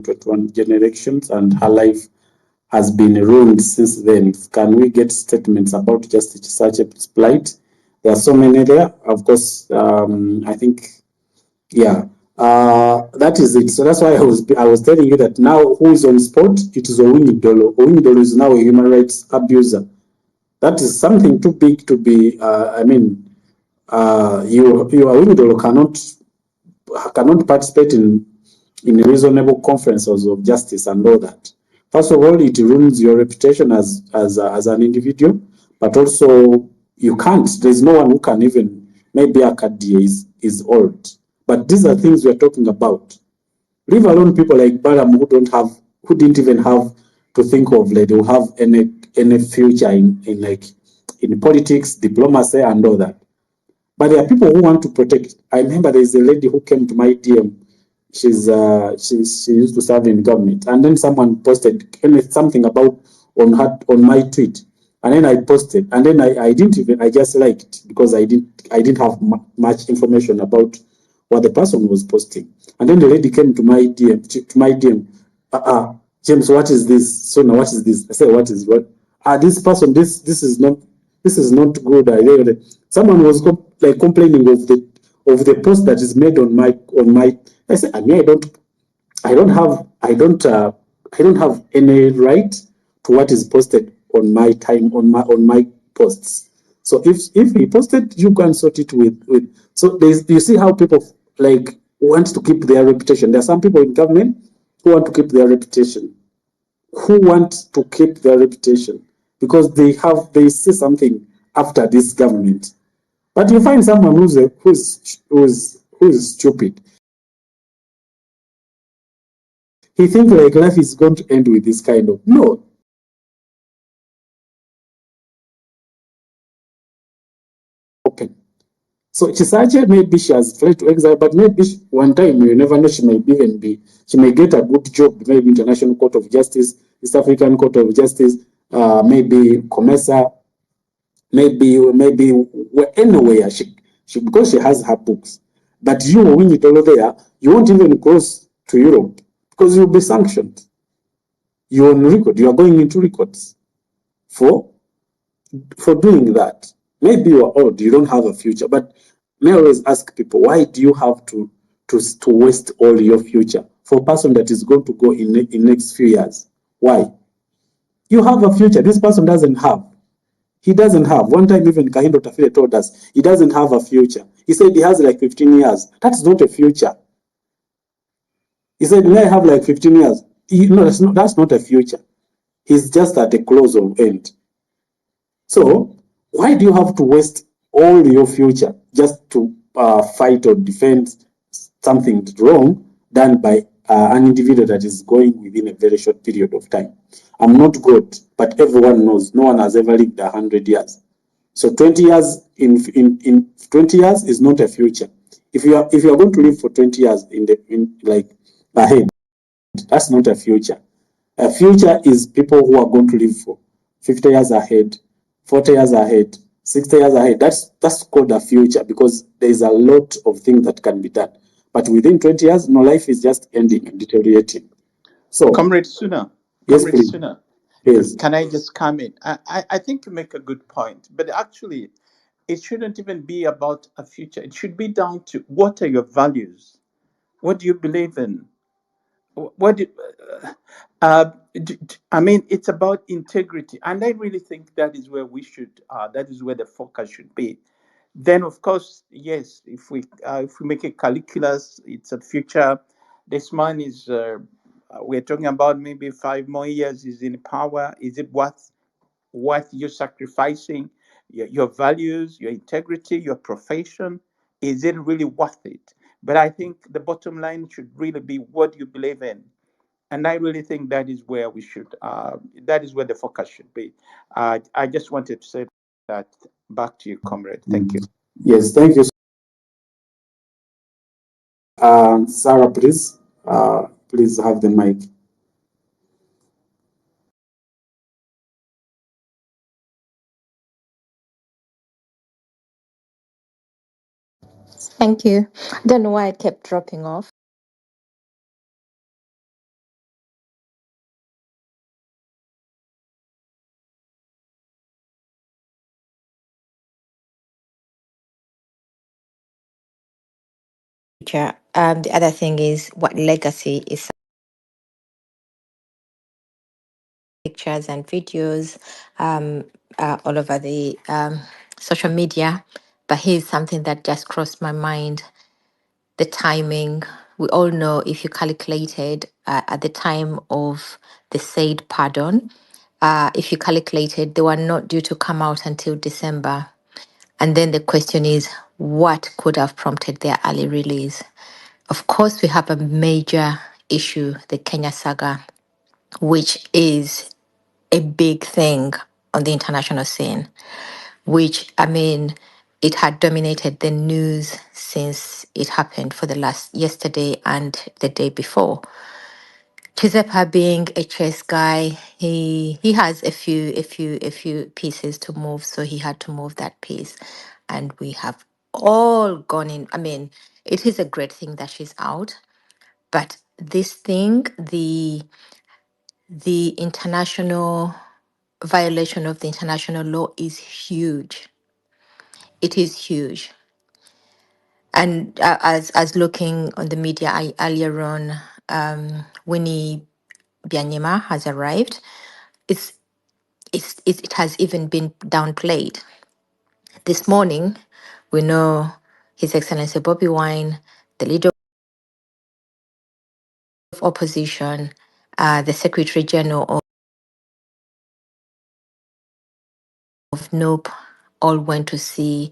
21 generations, and her life has been ruined since then. Can we get statements about Justice Chisache's plight? There are so many there. Of course, I think, yeah, that is it. So that's why I was telling you that now who is on spot? It is Owini Dolo. Owini Dolo is now a human rights abuser. That is something too big to be. Owini Dolo cannot participate in reasonable conferences of justice and all that. First of all, it ruins your reputation as an individual, but also you can't. There's no one who can even. Maybe Akadia is old, but these are things we are talking about. Leave alone people like Baram who didn't even have to think of like they will have any future in politics, diplomacy, and all that. But there are people who want to protect. I remember there is a lady who came to my DM. She used to serve in government, and then someone posted something about on my tweet, and then I posted, and then I didn't even, I just liked because I didn't have much information about what the person was posting, and then the lady came to my DM. James, what is this? So now what is this? I said, what is what? This person, this is not good. Someone was complaining of the post that is made on my. I said, I mean, I don't have any right to what is posted on my on my posts. So if he posted, you can sort it with. So you see how people want to keep their reputation. There are some people in government who want to keep their reputation, because they see something after this government. But you find someone who's stupid. He thinks like life is going to end with this kind of no. Open. So Chisache, maybe she has fled to exile, but maybe one time you never know, she may get a good job, maybe International Court of Justice, East African Court of Justice, maybe COMESA, maybe anywhere she because she has her books. But you, when you go there, you won't even cross to Europe because you'll be sanctioned. You're on record. You are going into records for doing that. Maybe you are old, you don't have a future. But may I always ask people, why do you have to waste all your future for a person that is going to go in next few years? Why? You have a future. This person doesn't have. He doesn't have. One time even Kahindo Tafile told us he doesn't have a future. He said he has like 15 years. That's not a future. He said, may I have like 15 years? No, that's not a future. He's just at the close of end. So why do you have to waste all your future just to fight or defend something wrong done by an individual that is going within a very short period of time? I'm not God, but everyone knows no one has ever lived 100 years. So 20 years in 20 years is not a future. If you are going to live for 20 years ahead, that's not a future. A future is people who are going to live for 50 years ahead, 40 years ahead, 60 years ahead. That's called a future because there is a lot of things that can be done. But within 20 years, no, life is just ending and deteriorating. So, Comrade Suna, yes, please. Yes. Can I just come in? I think you make a good point, but actually, it shouldn't even be about a future. It should be down to what are your values? What do you believe in? What do, I mean, it's about integrity, and I really think that is where we should. That is where the focus should be. Then, of course, yes, if we make it calculus, it's a future. This man is. We're talking about maybe 5 more years. Is in power. Is it worth you sacrificing your values, your integrity, your profession? Is it really worth it? But I think the bottom line should really be what you believe in. And I really think that is where we should, that is where the focus should be. I just wanted to say that. Back to you, comrade. Thank you. Yes, thank you. Sarah, please have the mic. Thank you. I don't know why I kept dropping off. future. The other thing is what legacy is, pictures and videos all over the social media. But here's something that just crossed my mind: the timing. We all know, if you calculated at the time of the said pardon, if you calculated, they were not due to come out until December. And then the question is, what could have prompted their early release? Of course, we have a major issue, the Kenya saga, which is a big thing on the international scene, which, I mean, it had dominated the news since it happened for the last yesterday and the day before. Chizepa being a chess guy, he has a few pieces to move, so he had to move that piece, and we have all gone in. I mean, it is a great thing that she's out, but this thing, the international violation of the international law is huge. It is huge. And as looking on the media earlier on, Winnie Byanyima has arrived. It's it has even been downplayed. This morning, we know His Excellency Bobby Wine, the leader of opposition, the Secretary General of NOPE, all went to see